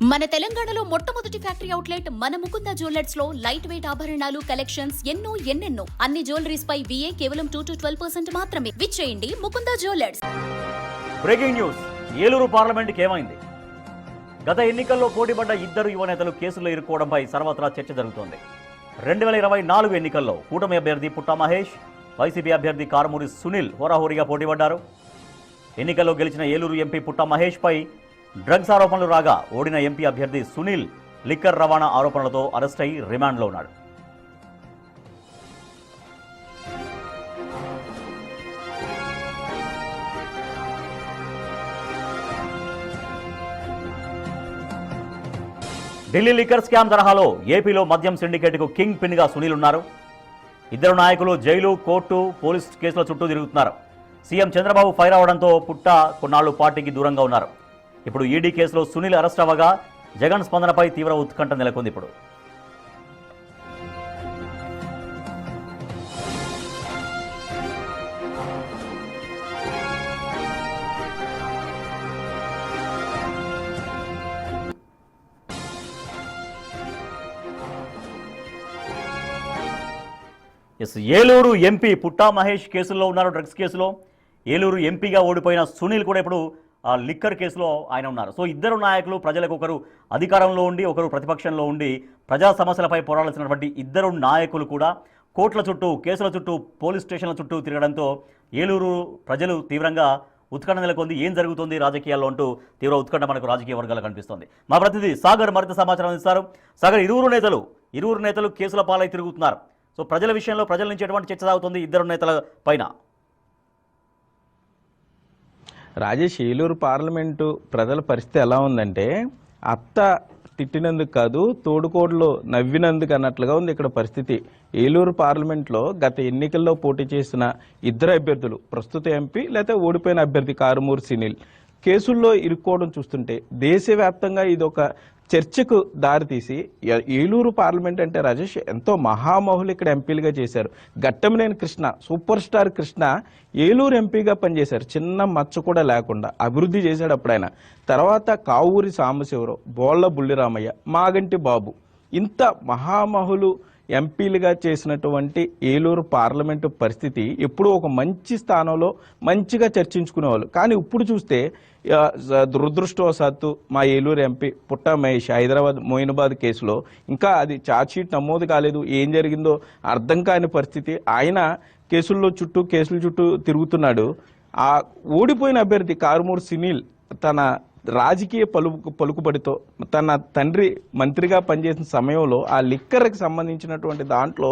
మన తెలంగాణలో మొట్టమొదటి ఫ్యాక్టరీ అవుట్లెట్ మన ముకుంద జ్యువెలర్స్ లో లైట్ వెయిట్ ఆభరణాలు కలెక్షన్స్ ఎన్నెన్నో అన్ని జ్యువెలరీస్ పై VA కేవలం 2 to 12% మాత్రమే. విచ్చేయండి Mukunda jewellers. Breaking news, Eluru పార్లమెంట్కి ఏమైంది? గత ఎన్నికల్లో పోటీపడ్డ ఇద్దరు యువ నేతలు కేసుల్లో ఇరుక్కోవడంపై సర్వత్రా చర్చ జరుగుతోంది. 2024 ఎన్నికల్లో కూటమి అభ్యర్థి పుట్టా మహేష్, వైసీపీ అభ్యర్థి కారుమూరి సునీల్ హోరాహోరీగా పోటీపడ్డారు. ఎన్నికల్లో గెలిచిన ఏలూరు ఎంపీ పుట్టా మహేష్ పై డ్రగ్స్ ఆరోపణలు రాగా ఓడిన ఎంపీ అభ్యర్థి సునీల్ లిక్కర్ రవాణా ఆరోపణలతో అరెస్ట్ అయి రిమాండ్లో ఉన్నాడు. ఢిల్లీ లిక్కర్ స్కామ్ తరహాలో ఏపీలో మద్యం సిండికేట్కు కింగ్ పిన్గా సునీల్ ఉన్నారు. ఇద్దరు నాయకులు జైలు, కోర్టు, పోలీస్ కేసుల చుట్టూ తిరుగుతున్నారు. సీఎం చంద్రబాబు ఫైర్ అవడంతో పుట్టా కొన్నాళ్లు పార్టీకి దూరంగా ఉన్నారు. ఇప్పుడు ఈడీ కేసులో సునీల్ అరెస్ట్ అవ్వగా జగన్ స్పందనపై తీవ్ర ఉత్కంఠ నెలకొంది. ఇప్పుడు ఏలూరు ఎంపీ పుట్టా మహేష్ కేసుల్లో ఉన్నారు. డ్రగ్స్ కేసులో ఏలూరు ఎంపీగా ఓడిపోయిన సునీల్ కూడా ఇప్పుడు ఆ లిక్కర్ కేసులో ఆయన ఉన్నారు. సో ఇద్దరు నాయకులు, ప్రజలకు ఒకరు అధికారంలో ఉండి ఒకరు ప్రతిపక్షంలో ఉండి ప్రజా సమస్యలపై పోరాడాల్సినటువంటి ఇద్దరు నాయకులు కూడా కోర్టుల చుట్టూ, కేసుల చుట్టూ, పోలీస్ స్టేషన్ల చుట్టూ తిరగడంతో ఏలూరు ప్రజలు తీవ్రంగా ఉత్కంఠ నెలకొంది. ఏం జరుగుతుంది రాజకీయాల్లో అంటూ తీవ్ర ఉత్కంఠ మనకు రాజకీయ వర్గాలు కనిపిస్తోంది. మా ప్రతినిధి సాగర్ మరింత సమాచారం అందిస్తారు. సాగర్, ఇరువురు నేతలు కేసుల పాలై తిరుగుతున్నారు. సో ప్రజల విషయంలో ప్రజల నుంచి ఎటువంటి చర్చ సాగుతుంది ఇద్దరు నేతల పైన? రాజేష్, ఏలూరు పార్లమెంటు ప్రజల పరిస్థితి ఎలా ఉందంటే అత్త తిట్టినందుకు కాదు, తోడుకోడలు నవ్వినందుకు అన్నట్లుగా ఉంది ఇక్కడ పరిస్థితి. ఏలూరు పార్లమెంట్లో గత ఎన్నికల్లో పోటీ చేసిన ఇద్దరు అభ్యర్థులు, ప్రస్తుత ఎంపీ లేకపోతే ఓడిపోయిన అభ్యర్థి కారుమూరి సునీల్ కేసుల్లో ఇరుక్కోవడం చూస్తుంటే దేశవ్యాప్తంగా ఇది ఒక చర్చకు దారితీసి, ఏలూరు పార్లమెంట్ అంటే రాజేష్ ఎంతో మహామహులు ఇక్కడ ఎంపీలుగా చేశారు. ఘట్టమనేని కృష్ణ, సూపర్ స్టార్ కృష్ణ ఏలూరు ఎంపీగా పనిచేశారు. చిన్న మచ్చ కూడా లేకుండా అభివృద్ధి చేశాడు అప్పుడైనా. తర్వాత కావూరి సాంబశివరావు, బోళ్ల బుల్లిరామయ్య, మాగంటి బాబు, ఇంత మహామహులు ఎంపీలుగా చేసినటువంటి ఏలూరు పార్లమెంటు పరిస్థితి ఎప్పుడూ ఒక మంచి స్థానంలో మంచిగా చర్చించుకునేవాళ్ళు. కానీ ఇప్పుడు చూస్తే దురదృష్టవశాత్తు మా ఏలూరు ఎంపీ పుట్టా మహేష్ హైదరాబాద్ మోయినాబాద్ కేసులో ఇంకా అది ఛార్జ్షీట్ నమోదు కాలేదు. ఏం జరిగిందో అర్థం కాని పరిస్థితి. ఆయన కేసుల చుట్టూ తిరుగుతున్నాడు. ఆ ఓడిపోయిన అభ్యర్థి కారుమూరి సునీల్ తన రాజకీయ పలుకుబడితో తన తండ్రి మంత్రిగా పనిచేసిన సమయంలో ఆ లిక్కర్కి సంబంధించినటువంటి దాంట్లో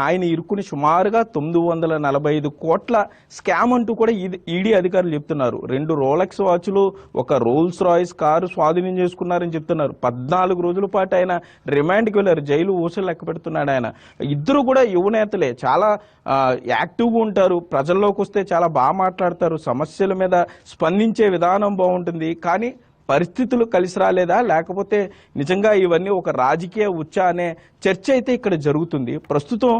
ఆయన ఇరుక్కుని సుమారుగా 945 కోట్ల స్కామ్ అంటూ కూడా ఈడీ అధికారులు చెప్తున్నారు. 2 రోలెక్స్ వాచ్లు, ఒక రోల్స్ రాయిస్ కారు స్వాధీనం చేసుకున్నారని చెప్తున్నారు. 14 రోజుల పాటు ఆయన రిమాండ్కి వెళ్ళారు. జైలు ఊసలు లెక్క పెడుతున్నాడు ఆయన. ఇద్దరు కూడా యువనేతలే, చాలా యాక్టివ్గా ఉంటారు. ప్రజల్లోకి వస్తే చాలా బాగా మాట్లాడతారు. సమస్యల మీద స్పందించే విధానం బాగుంటుంది. కానీ పరిస్థితులు కలిసి రాలేదా, లేకపోతే నిజంగా ఇవన్నీ ఒక రాజకీయ ఉచ్చా అనే చర్చ అయితే ఇక్కడ జరుగుతుంది. ప్రస్తుతం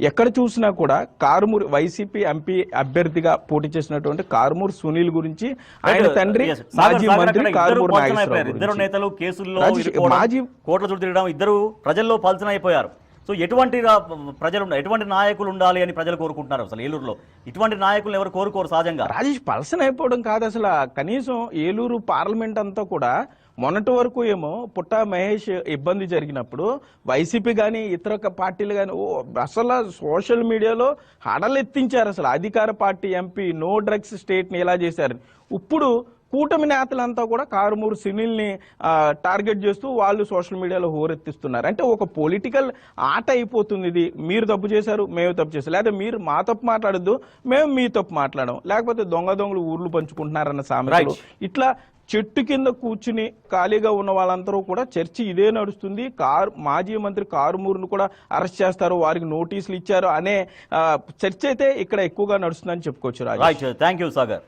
ఎక్కడ చూసినా కూడా కారుమూరి వైసీపీ ఎంపీ అభ్యర్థిగా పోటీ చేసినటువంటి కారుమూరి సునీల్ గురించి, ఆయన తండ్రి మాజీ మంత్రి కారుమూరి నాగేశ్వరరావు, ఇద్దరు నేతలు కేసుల్లో మాజీ కోట్ల చుట్టూ తిరగడం, ఇద్దరు ప్రజల్లో పల్చన అయిపోయారు. సో ఎటువంటి ఎటువంటి నాయకులు ఉండాలి అని ప్రజలు కోరుకుంటున్నారు? అసలు ఏలూరులో ఇటువంటి నాయకులు ఎవరు కోరుకోరు సహజంగా? రాజేష్, పల్సన్ అయిపోవడం కాదు అసలు. కనీసం ఏలూరు పార్లమెంట్ అంతా కూడా మొన్నటి వరకు ఏమో పుట్టా మహేష్ ఇబ్బంది జరిగినప్పుడు వైసీపీ కానీ ఇతర పార్టీలు కానీ అసలు సోషల్ మీడియాలో హడలెత్తించారు. అసలు అధికార పార్టీ ఎంపీ నో డ్రగ్స్ స్టేట్ని ఎలా చేశారు. ఇప్పుడు కూటమి నేతలంతా కూడా కారుమూరి సునీల్ని టార్గెట్ చేస్తూ వాళ్ళు సోషల్ మీడియాలో హోరెత్తిస్తున్నారు. అంటే ఒక పొలిటికల్ ఆట అయిపోతుంది ఇది. మీరు తప్పు చేశారు, మేము తప్పు చేశారు, లేదా మీరు మా తప్పు మాట్లాడద్దు, మేము మీ తప్పు మాట్లాడడం, లేకపోతే దొంగలు ఊర్లు పంచుకుంటున్నారన్న సామెతలు. ఇట్లా చెట్టు కింద కూర్చుని ఖాళీగా ఉన్న వాళ్ళందరూ కూడా చర్చ ఇదే నడుస్తుంది. మాజీ మంత్రి కారుమూరిని కూడా అరెస్ట్ చేస్తారు, వారికి నోటీసులు ఇచ్చారు అనే చర్చ అయితే ఇక్కడ ఎక్కువగా నడుస్తుందని చెప్పుకోవచ్చు. Thank you Sagar.